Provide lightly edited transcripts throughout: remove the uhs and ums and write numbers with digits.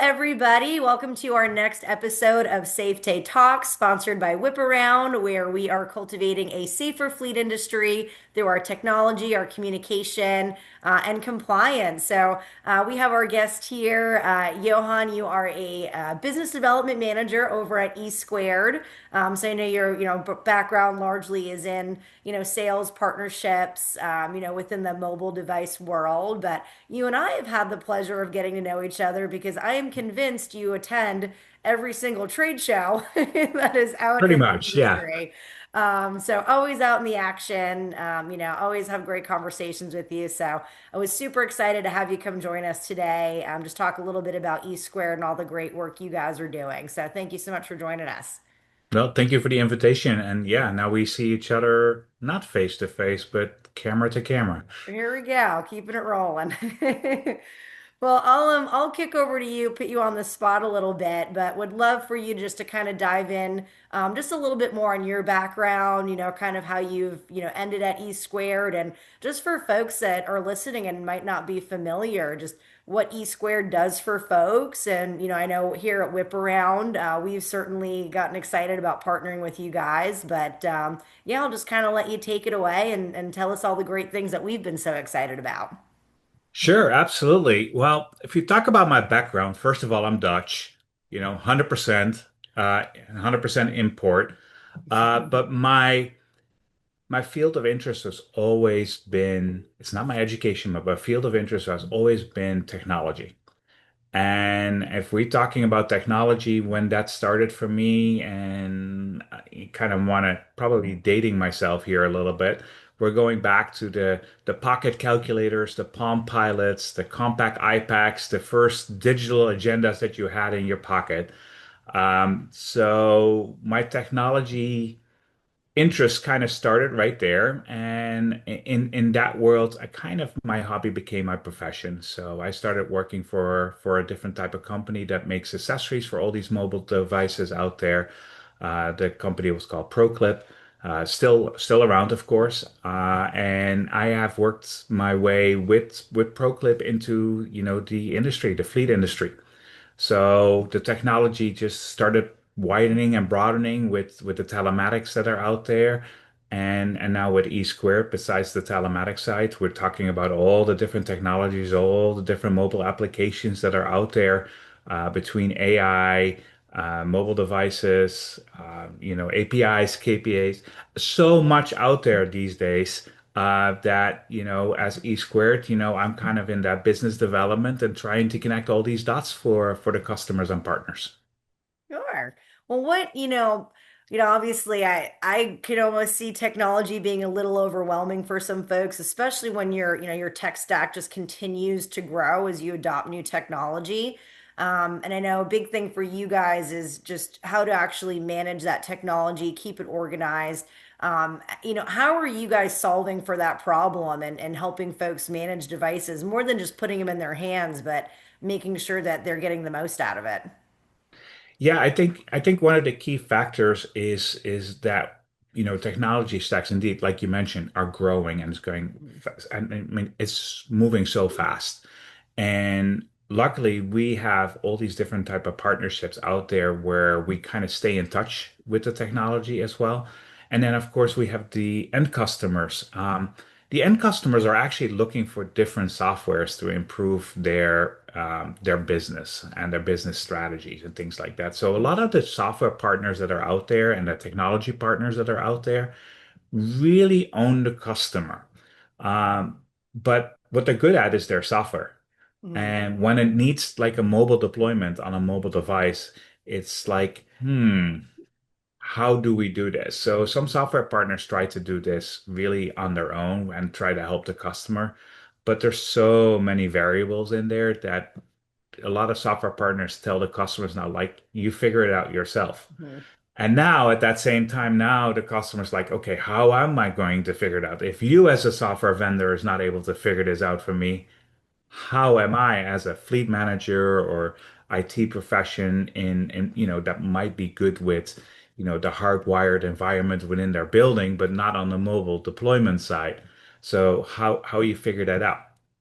everybody. Welcome to our next episode of SafeTay Talks, sponsored by Whip Around, where we are cultivating a safer fleet industry through our technology, our communication, and compliance. We have our guest here, Johan. You are a business development manager over at eSquared. So I know your background largely is in sales partnerships, within the mobile device world. But you and I have had the pleasure of getting to know each other because I am convinced you attend every single trade show that is out Pretty in the much, yeah. industry. So always out in the action, always have great conversations with you. So I was super excited to have you come join us today. Just talk a little bit about eSquared and all the great work you guys are doing. So thank you so much for joining us. Well, thank you for the invitation. And yeah, now we see each other not face to face, but camera to camera. Here we go, keeping it rolling. Well, I'll kick over to you, put you on the spot a little bit, but would love for you just to kind of dive in just a little bit more on your background, kind of how you've, ended at E Squared, and just for folks that are listening and might not be familiar, just what E Squared does for folks. And, I know here at Whip Around, we've certainly gotten excited about partnering with you guys, but yeah, I'll just kind of let you take it away and tell us all the great things that we've been so excited about. Sure, absolutely. Well, if you talk about my background, first of all, I'm Dutch, 100%, 100% import. But my field of interest has always been, it's not my education, but my field of interest has always been technology. And if we're talking about technology, when that started for me, and I kind of want to probably dating myself here a little bit, we're going back to the pocket calculators, the Palm Pilots, the compact iPads, the first digital agendas that you had in your pocket. So my technology interest kind of started right there, and in that world I kind of my hobby became my profession. So I started working for a different type of company that makes accessories for all these mobile devices out there. The company was called ProClip, still around, of course. And I have worked my way with ProClip into, the industry, the fleet industry. So the technology just started widening and broadening with the telematics that are out there. And now with E Squared, besides the telematics side, we're talking about all the different technologies, all the different mobile applications that are out there, between AI, mobile devices, APIs, KPAs, so much out there these days, that, as E Squared, I'm kind of in that business development and trying to connect all these dots for the customers and partners. Sure. Well, obviously I could almost see technology being a little overwhelming for some folks, especially when your tech stack just continues to grow as you adopt new technology. And I know a big thing for you guys is just how to actually manage that technology, keep it organized. How are you guys solving for that problem and helping folks manage devices more than just putting them in their hands, but making sure that they're getting the most out of it? Yeah, I think one of the key factors is that, technology stacks indeed, like you mentioned, are growing and it's going fast. I mean, it's moving so fast. And luckily, we have all these different type of partnerships out there where we kind of stay in touch with the technology as well. And then, of course, we have the end customers. The end customers are actually looking for different softwares to improve their business and their business strategies and things like that. So a lot of the software partners that are out there and the technology partners that are out there really own the customer. But what they're good at is their software. Mhm. And when it needs like a mobile deployment on a mobile device, it's like, how do we do this? So some software partners try to do this really on their own and try to help the customer, but there's so many variables in there that a lot of software partners tell the customers now, like, you figure it out yourself. Mhm. And now at that same time, now the customer's like, okay, how am I going to figure it out? If you as a software vendor is not able to figure this out for me, how am I as a fleet manager or IT profession that might be good with, the hardwired environment within their building, but not on the mobile deployment side. So how you figure that out?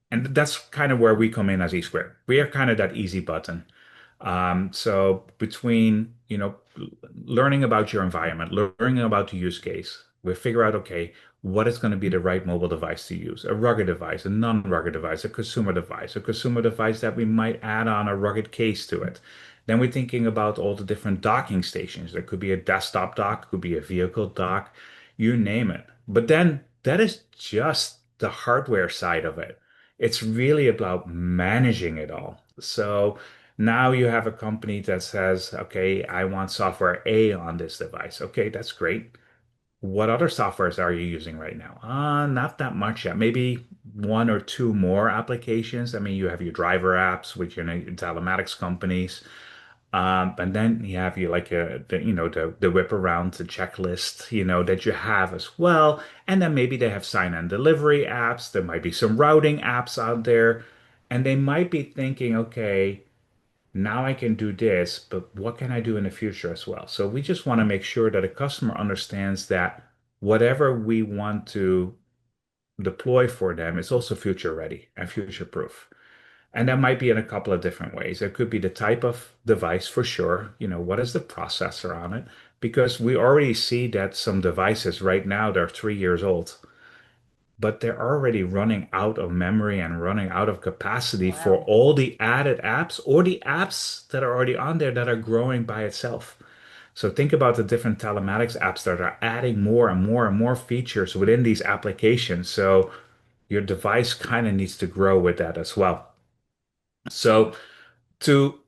And that's kind of where we come in as eSquare. We are kind of that easy button. So between, learning about your environment, learning about the use case, we figure out, okay, what is going to be the right mobile device to use? A rugged device, a non-rugged device, a consumer device that we might add on a rugged case to it. Then we're thinking about all the different docking stations. There could be a desktop dock, could be a vehicle dock, you name it. But then that is just the hardware side of it. It's really about managing it all. So now you have a company that says, okay, I want software A on this device. Okay, that's great. What other softwares are you using right now? Not that much yet. Maybe one or two more applications. I mean, you have your driver apps, which your telematics companies. And then you have the whip around the checklist, that you have as well. And then maybe they have sign and delivery apps. There might be some routing apps out there. And they might be thinking, okay, now I can do this, but what can I do in the future as well? So we just want to make sure that a customer understands that whatever we want to deploy for them is also future ready and future proof. And that might be in a couple of different ways. It could be the type of device for sure. What is the processor on it? Because we already see that some devices right now, they're 3 years old, but they're already running out of memory and running out of capacity for Wow. all the added apps or the apps that are already on there that are growing by itself. So think about the different telematics apps that are adding more and more and more features within these applications. So your device kind of needs to grow with that as well. So to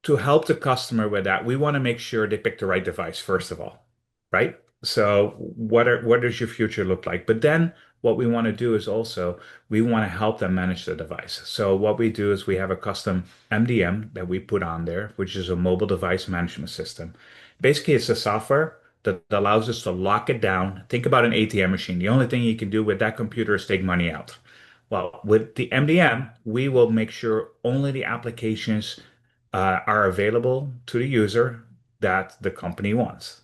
to help the customer with that, we want to make sure they pick the right device, first of all, right? So what does your future look like? But then what we want to do is also we want to help them manage the device. So what we do is we have a custom MDM that we put on there, which is a mobile device management system. Basically, it's a software that allows us to lock it down. Think about an ATM machine. The only thing you can do with that computer is take money out. Well, with the MDM, we will make sure only the applications are available to the user that the company wants.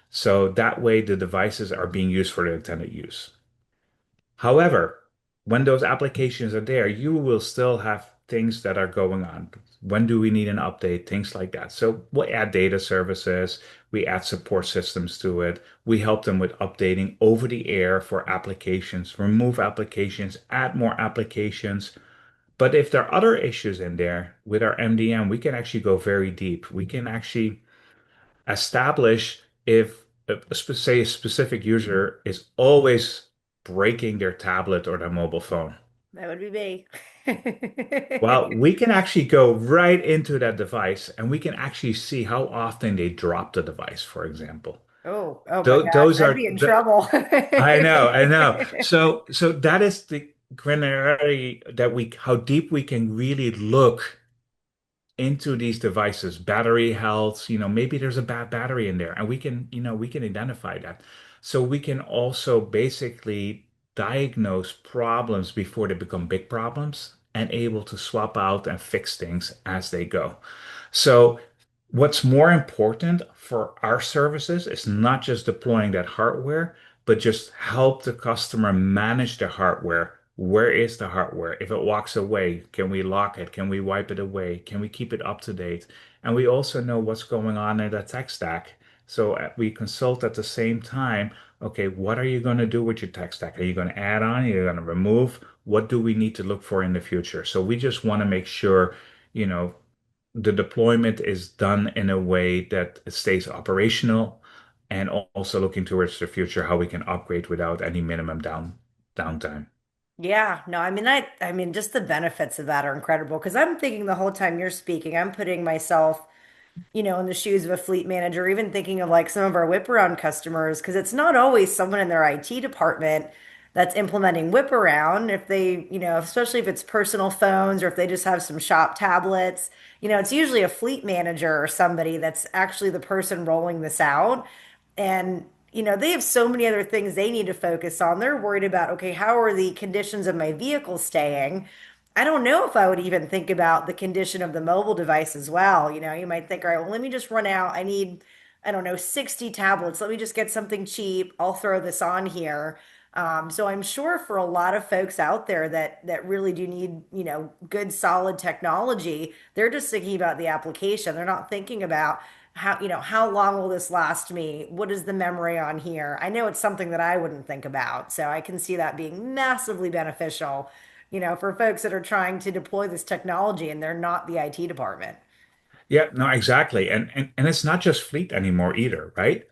So that way the devices are being used for the intended use. However, when those applications are there, you will still have things that are going on. When do we need an update? Things like that. So we add data services, we add support systems to it. We help them with updating over the air for applications, remove applications, add more applications. But if there are other issues in there with our MDM, we can actually go very deep. We can actually establish if, say, a specific user is always breaking their tablet or their mobile phone. That would be me. Well, we can actually go right into that device and we can actually see how often they drop the device, for example. Oh, oh my Those, gosh, those I'd are be in the, trouble. I know, I know. So that is the granularity how deep we can really look into these devices, battery health, maybe there's a bad battery in there and we can identify that. So we can also basically diagnose problems before they become big problems and able to swap out and fix things as they go. So what's more important for our services is not just deploying that hardware, but just help the customer manage the hardware. Where is the hardware? If it walks away, can we lock it? Can we wipe it away? Can we keep it up to date? And we also know what's going on in the tech stack. So we consult at the same time. Okay, what are you going to do with your tech stack? Are you going to add on? Are you going to remove? What do we need to look for in the future? So we just want to make sure, you know, the deployment is done in a way that it stays operational and also looking towards the future, how we can upgrade without any minimum downtime. Yeah, no, I mean, just the benefits of that are incredible because I'm thinking the whole time you're speaking, I'm putting myself in the shoes of a fleet manager, even thinking of like some of our whip around customers, because it's not always someone in their IT department that's implementing whip around. If they, especially if it's personal phones or if they just have some shop tablets, it's usually a fleet manager or somebody that's actually the person rolling this out. And, they have so many other things they need to focus on. They're worried about, okay, how are the conditions of my vehicle staying? I don't know if I would even think about the condition of the mobile device as well. You might think, all right, well, let me just run out. I need, I don't know, 60 tablets. Let me just get something cheap. I'll throw this on here. So I'm sure for a lot of folks out there that really do need, good solid technology, they're just thinking about the application. They're not thinking about how long will this last me? What is the memory on here? I know it's something that I wouldn't think about. So I can see that being massively beneficial, for folks that are trying to deploy this technology and they're not the IT department. Yeah, no, exactly. And it's not just fleet anymore either, right?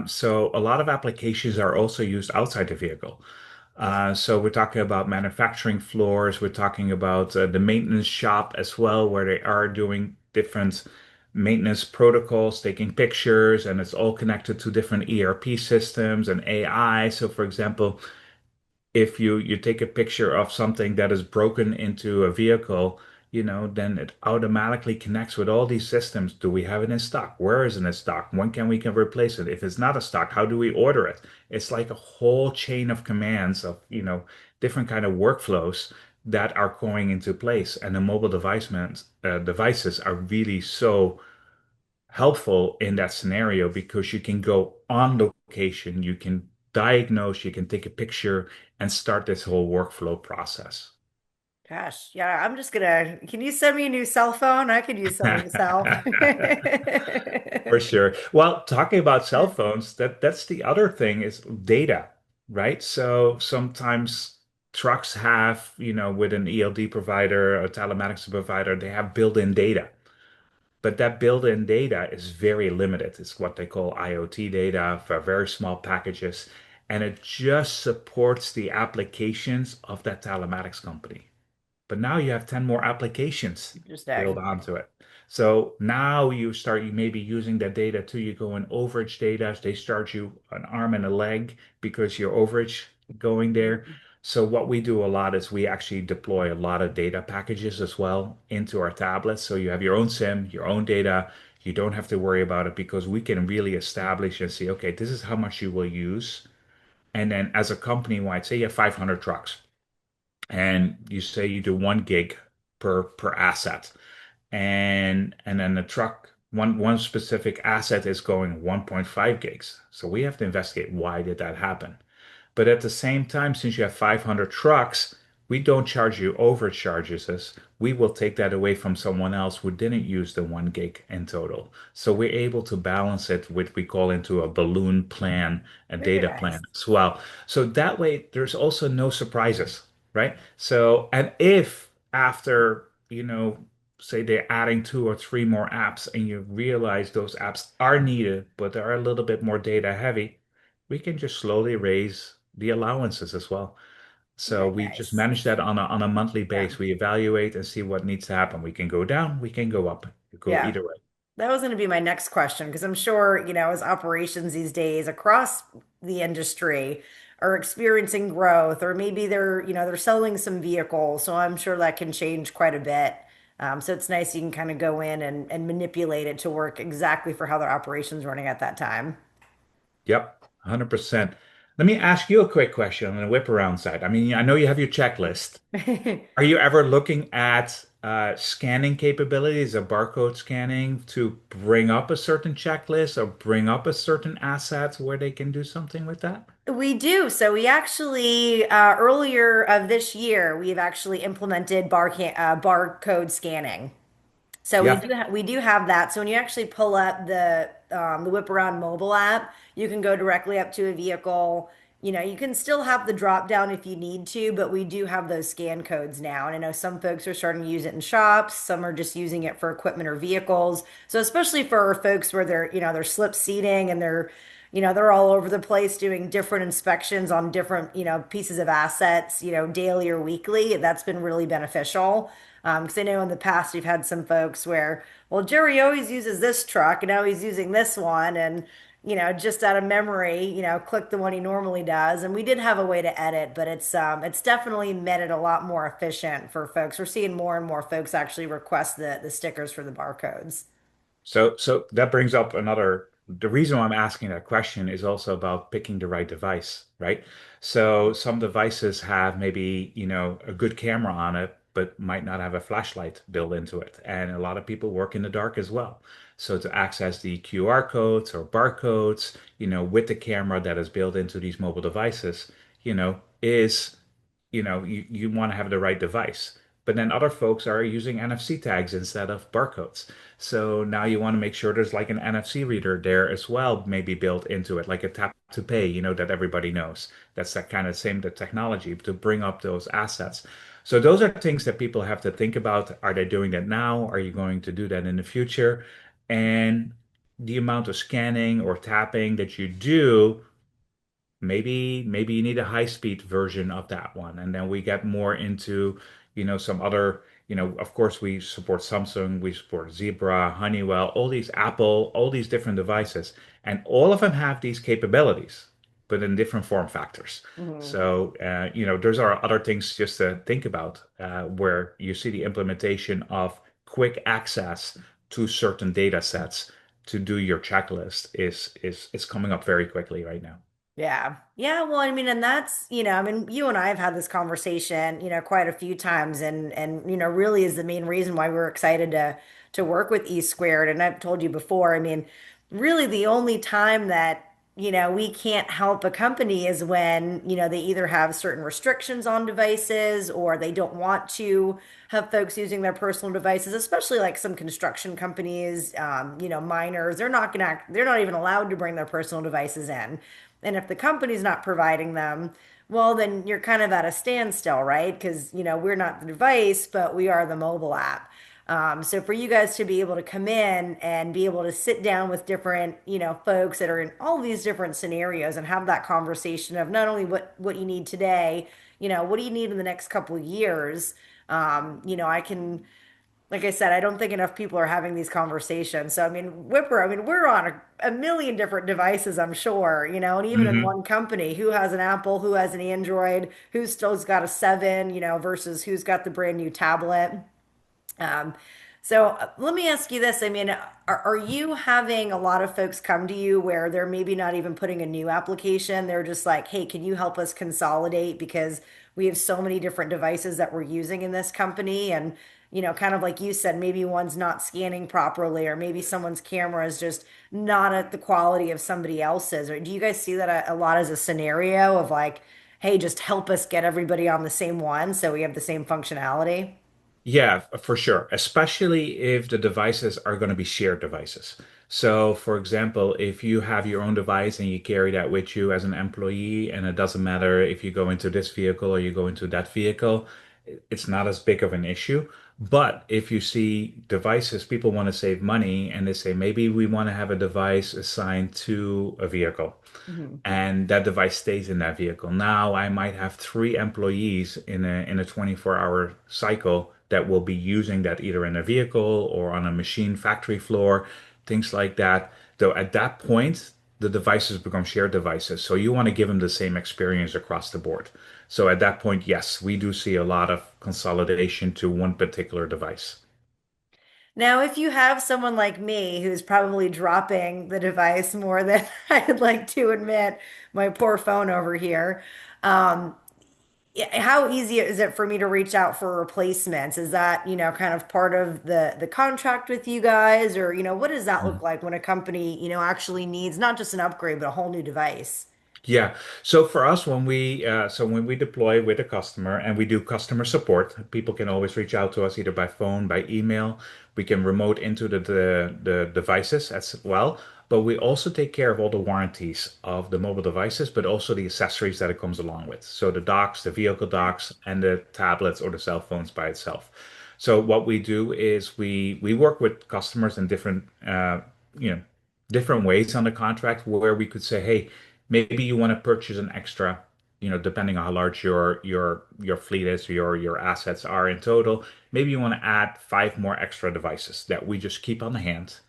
So a lot of applications are also used outside the vehicle. So we're talking about manufacturing floors, we're talking about the maintenance shop as well, where they are doing different maintenance protocols, taking pictures, and it's all connected to different ERP systems and AI. So for example, if you take a picture of something that is broken into a vehicle, then it automatically connects with all these systems. Do we have it in stock? Where is it in stock? When can we replace it? If it's not a stock, how do we order it? It's like a whole chain of commands of, different kind of workflows that are going into place. And the mobile devices are really so helpful in that scenario because you can go on location, you can diagnose, you can take a picture and start this whole workflow process. Gosh, yeah, can you send me a new cell phone? I could use something myself. For sure. Well, talking about cell phones, that's the other thing is data, right? So sometimes trucks have, with an ELD provider, a telematics provider, they have built-in data. But that built-in data is very limited. It's what they call IoT data for very small packages, and it just supports the applications of that telematics company. But now you have 10 more applications built Interesting. onto it. So now you maybe using that data too. You go in overage data. They charge you an arm and a leg because you're overage going there. Mhm. So what we do a lot is we actually deploy a lot of data packages as well into our tablets. So you have your own SIM, your own data. You don't have to worry about it because we can really establish and see, okay, this is how much you will use. And then as a company wide, say you have 500 trucks and you say you do 1 gig per asset and then the truck one specific asset is going 1.5 gigs, so we have to investigate why did that happen. But at the same time, since you have 500 trucks, we don't charge you overcharges us. We will take that away from someone else who didn't use the 1 gig in total. So we're able to balance it with we call into a balloon plan, a Very data nice. plan as well. So that way there's also no surprises, right? So, and if after, say they're adding 2 or 3 more apps and you realize those apps are needed, but they're a little bit more data heavy, we can just slowly raise the allowances as well. So Very we just nice. manage that on a monthly Yeah. base. We evaluate and see what needs to happen. We can go down, we can go up. You go Yeah. either way. That was going to be my next question because I'm sure, as operations these days across the industry are experiencing growth, or maybe they're selling some vehicles. So I'm sure that can change quite a bit. So it's nice you can kind of go in and manipulate it to work exactly for how their operations running at that time. Yep, 100%. Let me ask you a quick question on the whip around side. I mean, I know you have your checklist. Are you ever looking at scanning capabilities of barcode scanning to bring up a certain checklist or bring up a certain asset where they can do something with that? We do. So we actually earlier of this year, we've actually implemented barcode scanning. So Yeah. we do have that. So when you actually pull up the Whip Around mobile app, you can go directly up to a vehicle. You can still have the drop down if you need to, but we do have those scan codes now. And I know some folks are starting to use it in shops, some are just using it for equipment or vehicles. So especially for folks where they're slip seating and they're all over the place doing different inspections on different, pieces of assets, daily or weekly. That's been really beneficial. Because I know in the past we've had some folks where, well, Jerry always uses this truck and now he's using this one. And, just out of memory, click the one he normally does. And we did have a way to edit, but it's definitely made it a lot more efficient for folks. We're seeing more and more folks actually request the stickers for the barcodes. So that brings up the reason why I'm asking that question is also about picking the right device, right? So some devices have maybe, a good camera on it, but might not have a flashlight built into it. And a lot of people work in the dark as well. So to access the QR codes or barcodes, with the camera that is built into these mobile devices, is, you want to have the right device. But then other folks are using NFC tags instead of barcodes. So now you want to make sure there's like an NFC reader there as well, maybe built into it, like a tap to pay, that everybody knows. That's that kind of same the technology to bring up those assets. So those are things that people have to think about. Are they doing that now? Are you going to do that in the future? And the amount of scanning or tapping that you do, maybe you need a high speed version of that one. And then we get more into, some other, of course we support Samsung, we support Zebra, Honeywell, all these Apple, all these different devices. And all of them have these capabilities, but in different form factors. Mhm. So, those are other things just to think about, where you see the implementation of quick access to certain data sets to do your checklist is coming up very quickly right now. Yeah. Yeah. Well, I mean, and that's, I mean, you and I have had this conversation, quite a few times and really is the main reason why we're excited to work with eSquared. And I've told you before, I mean, really the only time that, we can't help a company is when, they either have certain restrictions on devices or they don't want to have folks using their personal devices, especially like some construction companies, miners, they're not even allowed to bring their personal devices in. And if the company's not providing them, well, then you're kind of at a standstill, right? Because, we're not the device, but we are the mobile app. So for you guys to be able to come in and be able to sit down with different, folks that are in all these different scenarios and have that conversation of not only what you need today, what do you need in the next couple of years? I can like I said, I don't think enough people are having these conversations. So, I mean, I mean, we're on a million different devices, I'm sure, and even in Hmm. one company, who has an Apple, who has an Android, who still's got a 7, versus who's got the brand new tablet. Um, so let me ask you this. I mean, are you having a lot of folks come to you where they're maybe not even putting a new application? They're just like, hey, can you help us consolidate because we have so many different devices that we're using in this company? And, kind of like you said, maybe one's not scanning properly, or maybe someone's camera is just not at the quality of somebody else's. Or do you guys see that a lot as a scenario of like, hey, just help us get everybody on the same one so we have the same functionality? Yeah, for sure. Especially if the devices are going to be shared devices. So, for example, if you have your own device and you carry that with you as an employee, and it doesn't matter if you go into this vehicle or you go into that vehicle, it's not as big of an issue. But if you see devices, people want to save money and they say, maybe we want to have a device assigned to a vehicle Mhm. and that device stays in that vehicle. Now I might have three employees in a 24-hour cycle that will be using that either in a vehicle or on a machine factory floor, things like that. Though at that point, the devices become shared devices. So you want to give them the same experience across the board. So at that point, yes, we do see a lot of consolidation to one particular device. Now, if you have someone like me who's probably dropping the device more than I'd like to admit, my poor phone over here, um, how easy is it for me to reach out for replacements? Is that, kind of part of the contract with you guys, or, what does that look like when a company, actually needs not just an upgrade, but a whole new device? Yeah. So for us, when we deploy with a customer and we do customer support, people can always reach out to us either by phone, by email. We can remote into the devices as well. But we also take care of all the warranties of the mobile devices, but also the accessories that it comes along with. So the docks, the vehicle docks, and the tablets or the cell phones by itself. So what we do is we work with customers in you know, different ways on the contract where we could say, hey, maybe you want to purchase an extra, depending on how large your fleet is, your assets are in total. Maybe you want to add five more extra devices that we just keep on hand.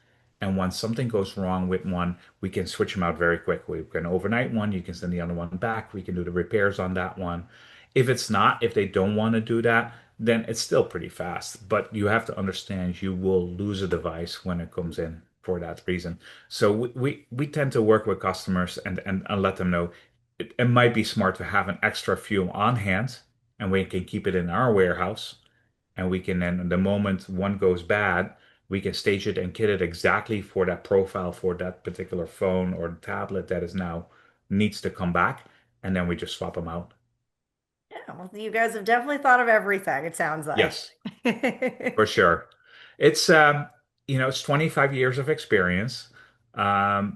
And once something goes wrong with one, we can switch them out very quickly. We can overnight one, you can send the other one back. We can do the repairs on that one. If they don't want to do that, then it's still pretty fast. But you have to understand you will lose a device when it comes in for that reason. So we tend to work with customers and let them know it might be smart to have an extra few on hand and we can keep it in our warehouse and we can then the moment one goes bad, we can stage it and kit it exactly for that profile for that particular phone or tablet that is now needs to come back. and then we just swap them out. Yeah, well, you guys have definitely thought of everything, it sounds like. Yes, for sure. It's it's 25 years of experience. The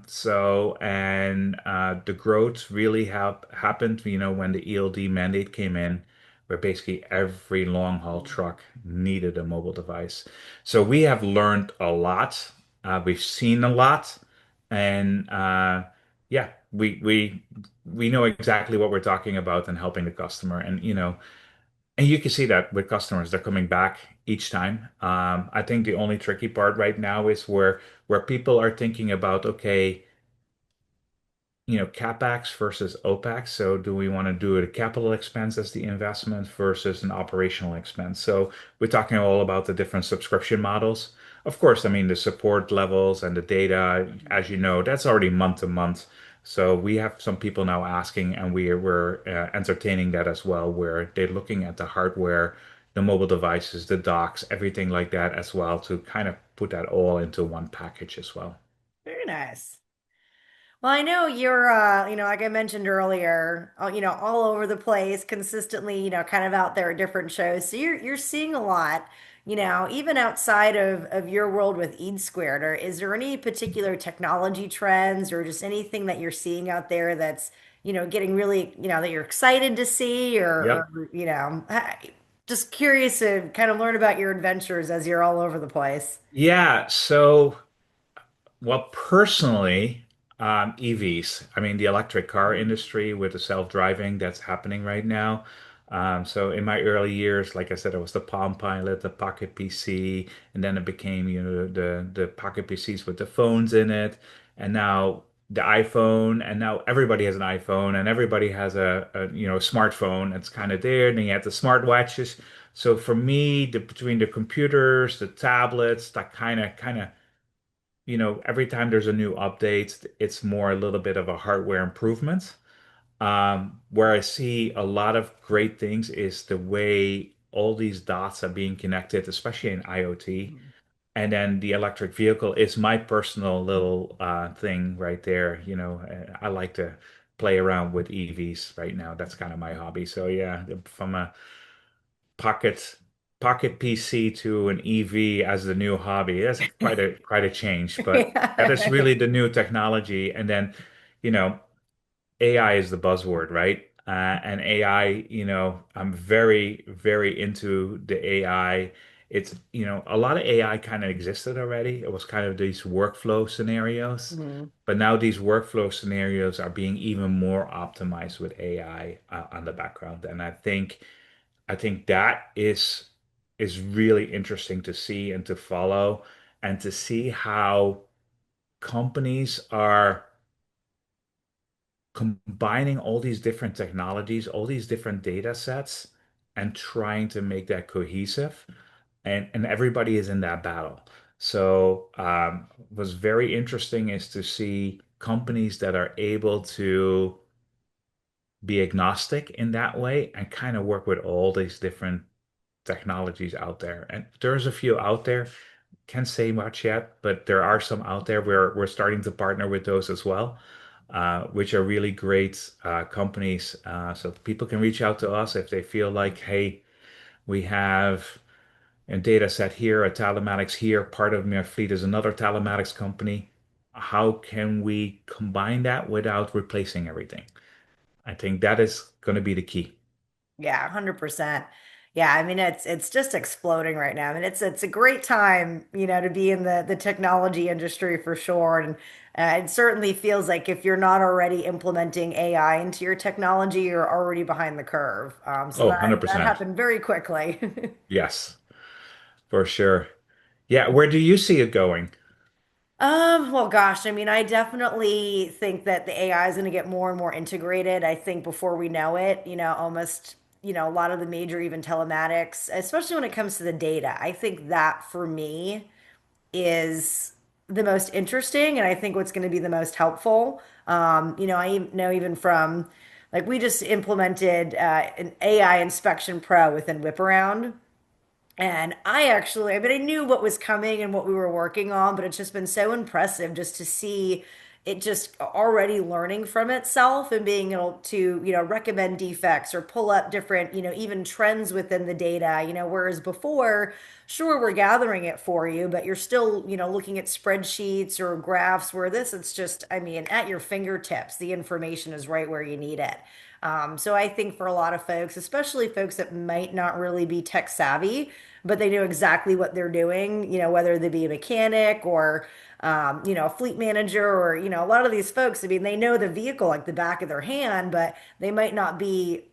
growth really have happened, when the ELD mandate came in, where basically every long haul truck needed a mobile device. So we have learned a lot. We've seen a lot, and yeah, we know exactly what we're talking about and helping the customer. And you can see that with customers, they're coming back each time. I think the only tricky part right now is where people are thinking about, okay, CapEx versus OpEx. So do we want to do a capital expense as the investment versus an operational expense? So we're talking all about the different subscription models. Of course, I mean the support levels and the data, as you know, that's already month to month. So we have some people now asking, and we're entertaining that as well, where they're looking at the hardware, the mobile devices, the docks, everything like that as well, to kind of put that all into one package as well. Very nice. Well, I know you're, like I mentioned earlier, all over the place, consistently, kind of out there at different shows. So you're seeing a lot, even outside of your world with eSquared. Or is there any particular technology trends or just anything that you're seeing out there that's, getting really, that you're excited to see Yep. just curious to kind of learn about your adventures as you're all over the place. Yeah. Well, personally, EVs. I mean, the electric car industry with the self-driving that's happening right now. So in my early years, like I said, it was the Palm Pilot, the Pocket PC, and then it became, the Pocket PCs with the phones in it, and now the iPhone, and now everybody has an iPhone, and everybody has a smartphone. It's kind of there. And then you have the smartwatches. So for me, between the computers, the tablets, that kind of every time there's a new update, it's more a little bit of a hardware improvement. Where I see a lot of great things is the way all these dots are being connected, especially in IoT. And then the electric vehicle is my personal little thing right there. I like to play around with EVs right now. That's kind of my hobby. So yeah, from a pocket pocket PC to an EV as the new hobby. That's quite a change, but that Yeah, is really right. the new technology. And then, you know, AI is the buzzword, right? And AI, I'm very, very into the AI. A lot of AI kind of existed already. It was kind of these workflow scenarios, Mhm. but now these workflow scenarios are being even more optimized with AI on the background. And I think that is really interesting to see and to follow and to see how companies are combining all these different technologies, all these different data sets, and trying to make that cohesive. And everybody is in that battle. So what's very interesting is to see companies that are able to be agnostic in that way and kind of work with all these different technologies out there. And there's a few out there. Can't say much yet, but there are some out there where we're starting to partner with those as well, which are really great companies. So people can reach out to us if they feel like, hey, we have a data set here, a telematics here, part of my fleet is another telematics company. How can we combine that without replacing everything? I think that is going to be the key. Yeah, 100%. Yeah, I mean it's just exploding right now. I mean it's a great time, to be in the technology industry for sure. And it certainly feels like if you're not already implementing AI into your technology, you're already behind the curve. So Oh, that 100%. happened very quickly. Yes, for sure. Yeah, where do you see it going? Well, gosh, I mean, I definitely think that the AI is going to get more and more integrated. I think before we know it, almost, a lot of the major even telematics, especially when it comes to the data, I think that for me is the most interesting and I think what's going to be the most helpful. I know even from like we just implemented an AI inspection pro within Whip Around. And I mean, I knew what was coming and what we were working on, but it's just been so impressive just to see, it just already learning from itself and being able to, recommend defects or pull up different, even trends within the data, whereas before, sure, we're gathering it for you, but you're still, looking at spreadsheets or graphs where this, it's just, I mean, at your fingertips, the information is right where you need it. So I think for a lot of folks, especially folks that might not really be tech savvy, but they know exactly what they're doing, whether they be a mechanic or, a fleet manager or, a lot of these folks, I mean, they know the vehicle like the back of their hand, but they might not be,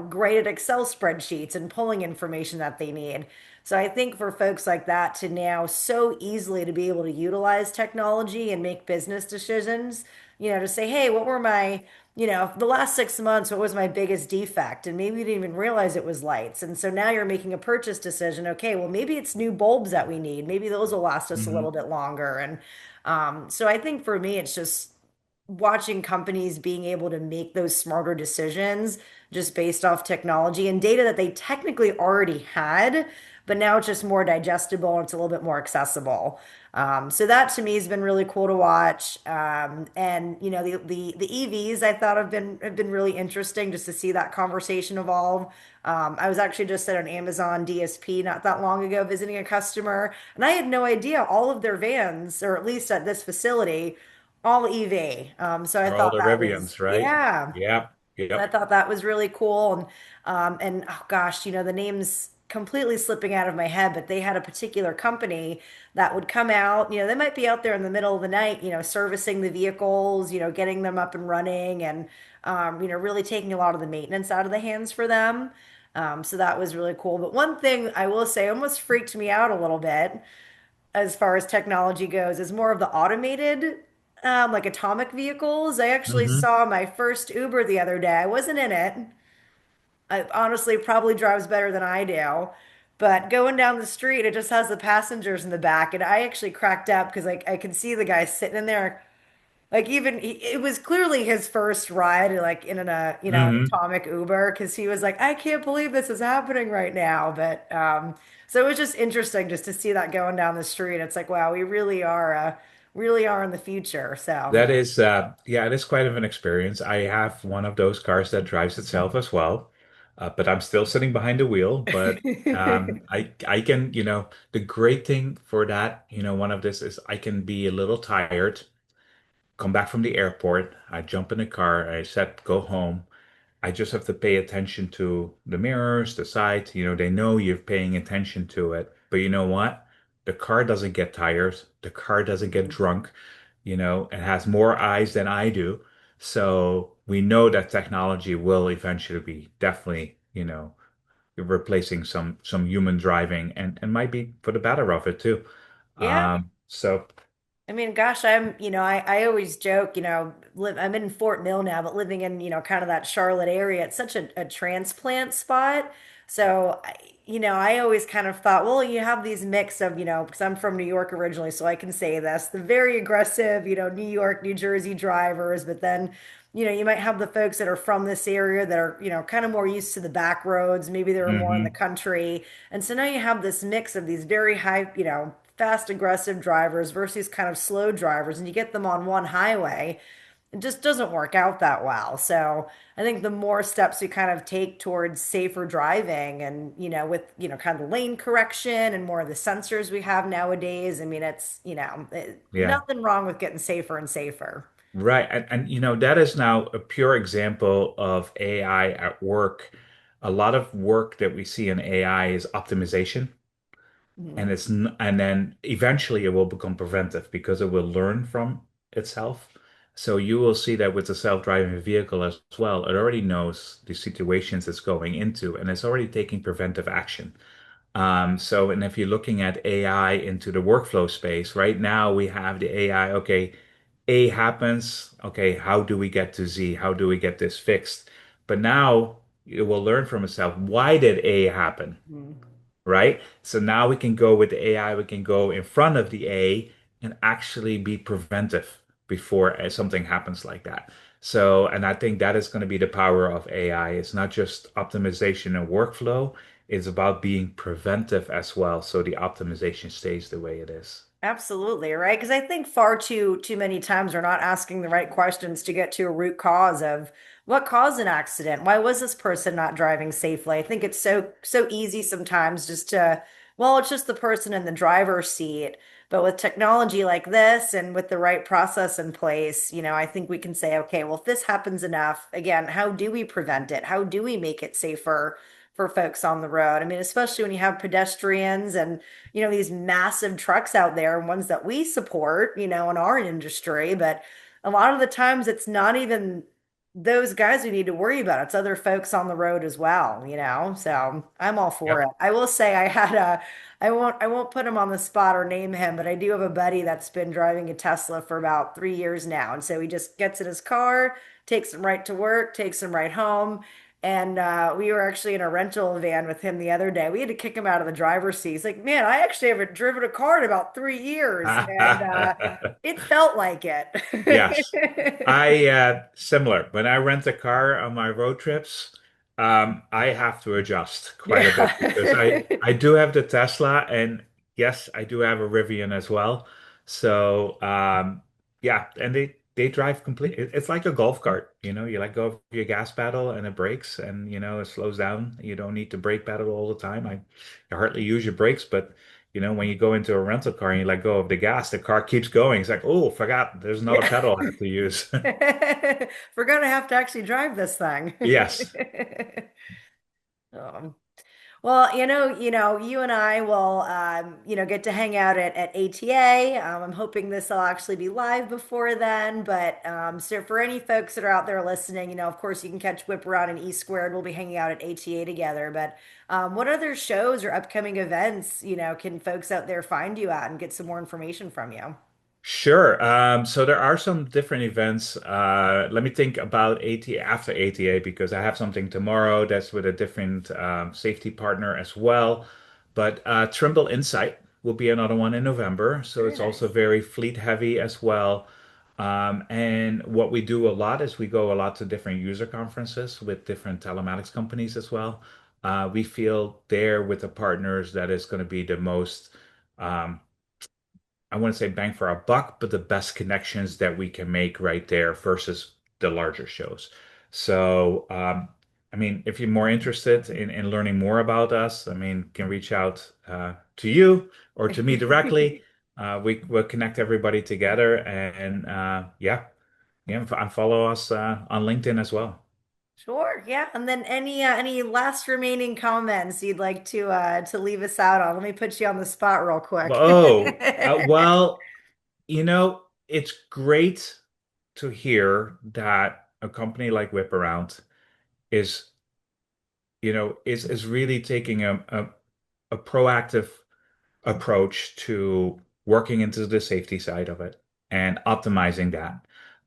great at Excel spreadsheets and pulling information that they need. So I think for folks like that to now so easily to be able to utilize technology and make business decisions, to say, hey, what were my, the last 6 months, what was my biggest defect? And maybe you didn't even realize it was lights. And so now you're making a purchase decision. Okay, well, maybe it's new bulbs that we need. Maybe those will last us a little Hmm. bit longer. And so I think for me, it's just watching companies being able to make those smarter decisions just based off technology and data that they technically already had, but now it's just more digestible and it's a little bit more accessible. So that to me has been really cool to watch. And the EVs I thought have been really interesting just to see that conversation evolve. I was actually just at an Amazon DSP not that long ago visiting a customer, and I had no idea all of their vans, or at least at this facility, all EV. So I Are all thought the that was, Rivians, right? yeah. Yep. I Yep. thought that was really cool. And oh gosh, the name's completely slipping out of my head, but they had a particular company that would come out, they might be out there in the middle of the night, servicing the vehicles, getting them up and running and really taking a lot of the maintenance out of the hands for them. So that was really cool. But one thing I will say almost freaked me out a little bit as far as technology goes is more of the automated, like atomic vehicles. I actually Hmm. saw my first Uber the other day. I wasn't in it. I honestly probably drives better than I do. But going down the street, it just has the passengers in the back. And I actually cracked up because I could see the guy sitting in there. Like it was clearly his first ride, like in an Hmm. atomic Uber, because he was like, I can't believe this is happening right now. But so it was just interesting just to see that going down the street. It's like, wow, we really are in the future. So That is, yeah, it is quite of an experience. I have one of those cars that drives itself as well, but I'm still sitting behind the wheel. But I can, the great thing for that, one of this is I can be a little tired, come back from the airport, I jump in the car, I set go home. I just have to pay attention to the mirrors, the sides. They know you're paying attention to it. But you know what? The car doesn't get tired. The car doesn't get drunk. It has more eyes than I do. So we know that technology will eventually be definitely, replacing some human driving and might be for the better of it too. yeah. So I mean, gosh, I always joke, I'm in Fort Mill now, but living in, kind of that Charlotte area, it's such a transplant spot. So, I always kind of thought, well, you have these mix of, because I'm from New York originally, so I can say this, the very aggressive, New York, New Jersey drivers, but then, you might have the folks that are from this area that are, kind of more used to the back roads. Maybe they were more in the mhm. country. And so now you have this mix of these very high, fast, aggressive drivers versus kind of slow drivers, and you get them on one highway. It just doesn't work out that well. So I think the more steps we kind of take towards safer driving and, with, kind of the lane correction and more of the sensors we have nowadays, I mean, it's, Yeah. nothing wrong with getting safer and safer. Right. And that is now a pure example of AI at work. A lot of work that we see in AI is optimization, and Mhm. and then eventually it will become preventive because it will learn from itself. So you will see that with the self-driving vehicle as well. It already knows the situations it's going into, and it's already taking preventive action. And if you're looking at AI into the workflow space, right now we have the AI, okay, A happens, okay, how do we get to Z? How do we get this fixed? But now it will learn from itself. Why did A happen? Mhm. Right? So now we can go with the AI, we can go in front of the A and actually be preventive before something happens like that. So, and I think that is going to be the power of AI. It's not just optimization and workflow, it's about being preventive as well. So the optimization stays the way it is. Absolutely, right? Because I think far too many times we're not asking the right questions to get to a root cause of what caused an accident. Why was this person not driving safely? I think it's so easy sometimes just to, well, it's just the person in the driver's seat. But with technology like this and with the right process in place, I think we can say, okay, well, if this happens enough, again, how do we prevent it? How do we make it safer for folks on the road? I mean, especially when you have pedestrians and these massive trucks out there and ones that we support, in our industry. But a lot of the times it's not even those guys we need to worry about. It's other folks on the road as well. So I'm all for it. Yep. I will say I won't put him on the spot or name him, but I do have a buddy that's been driving a Tesla for about 3 years now. And so he just gets in his car, takes him right to work, takes him right home. And we were actually in a rental van with him the other day. We had to kick him out of the driver's seat. He's like, man, I actually haven't driven a car in about 3 years. And it felt like Yes. it. I similar. When I rent a car on my road trips, I have to adjust quite a bit because Yeah. I do have the Tesla, and yes, I do have a Rivian as well. So yeah, and they drive complete. It's like a golf cart, you let go of your gas pedal and it brakes, and it slows down. You don't need to brake pedal all the time. You hardly use your brakes, but when you go into a rental car and you let go of the gas, the car keeps going. It's like, oh, forgot, there's another Yeah. pedal I have to use. We're gonna have to actually drive this thing. Yes. Um, Well, you and I will, get to hang out at ATA. I'm hoping this will actually be live before then. But so for any folks that are out there listening, of course, you can catch Whip Around and eSquared. We'll be hanging out at ATA together. But what other shows or upcoming events, can folks out there find you at and get some more information from you? Sure. So there are some different events. Let me think about ATA after ATA because I have something tomorrow that's with a different safety partner as well. But Trimble Insight will be another one in November. So Very it's also nice. very fleet heavy as well. And what we do a lot is we go a lot to different user conferences with different telematics companies as well. We feel there with the partners that is going to be the most um, I wouldn't say bang for our buck, but the best connections that we can make right there versus the larger shows. So, I mean, if you're more interested in learning more about us, I mean, you can reach out to you or to me directly. We'll connect everybody together and yeah, and follow us on LinkedIn as well. Sure, yeah. And then any last remaining comments you'd like to leave us out on? Let me put you on the spot real quick. Oh, well, it's great to hear that a company like Whip Around is, is really taking a proactive approach to working into the safety side of it and optimizing that,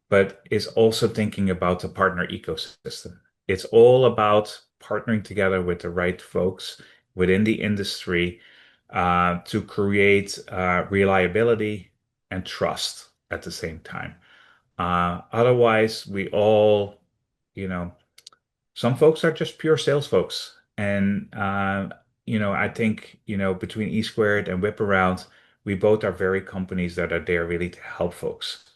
but is also thinking about the partner ecosystem. It's all about partnering together with the right folks within the industry to create reliability and trust at the same time. Otherwise, we all, you know, some folks are just pure sales folks. And, I think, between eSquared and Whip Around, we both are very companies that are there really to help folks,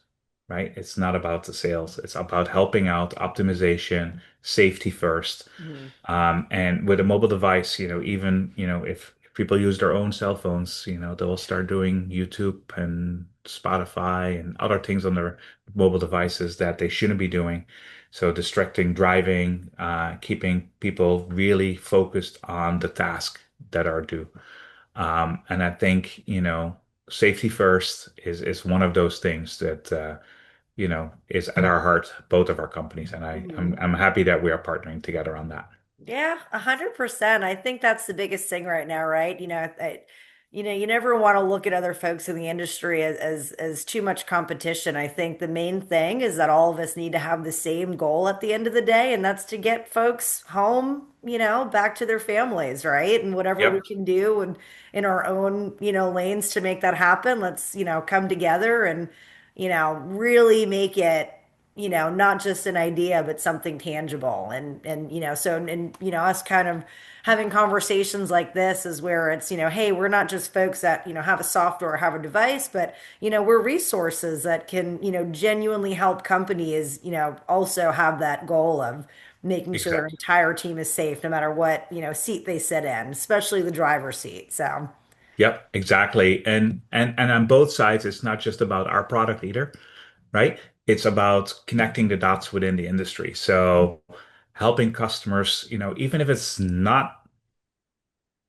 right? It's not about the sales. It's about helping out, optimization, safety first. Mhm. And with a mobile device, even, if people use their own cell phones, they'll start doing YouTube and Spotify and other things on their mobile devices that they shouldn't be doing. So distracting driving, keeping people really focused on the task that are due. And I think, safety first is one of those things that is at our heart, both of our companies. And Mhm. I'm happy that we are partnering together on that. Yeah, 100%. I think that's the biggest thing right now, right? You never want to look at other folks in the industry as too much competition. I think the main thing is that all of us need to have the same goal at the end of the day, and that's to get folks home, back to their families, right? And whatever we Yep. can do and in our own, lanes to make that happen, let's, come together and, really make it not just an idea, but something tangible. And us kind of having conversations like this is where it's, hey, we're not just folks that, have a software or have a device, but, we're resources that can, genuinely help companies, also have that goal of making sure their Exactly. entire team is safe, no matter what, seat they sit in, especially the driver's seat. So, Yep, exactly. And on both sides, it's not just about our product either, right? It's about connecting the dots within the industry. So helping customers, even if it's not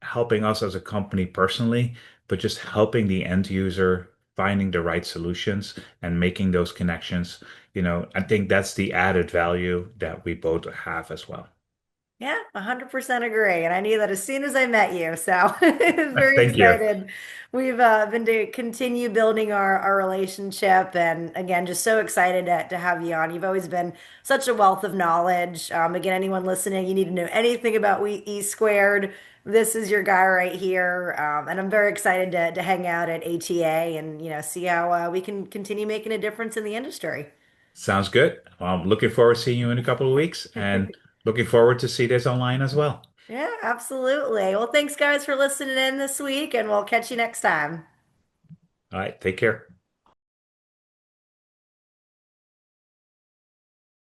helping us as a company personally, but just helping the end user finding the right solutions and making those connections, I think that's the added value that we both have as well. yeah, 100% agree. And I knew that as soon as I met you. So I was very Thank you. excited. We've been to continue building our relationship. And again, just so excited to have you on. You've always been such a wealth of knowledge. Again, anyone listening, you need to know anything about eSquared. This is your guy right here. And I'm very excited to hang out at ATA and, see how we can continue making a difference in the industry. Sounds good. Well, I'm looking forward to seeing you in a couple of weeks and looking forward to see this online as well. Yeah, absolutely. Well, thanks guys for listening in this week, and we'll catch you next time. All right, take care.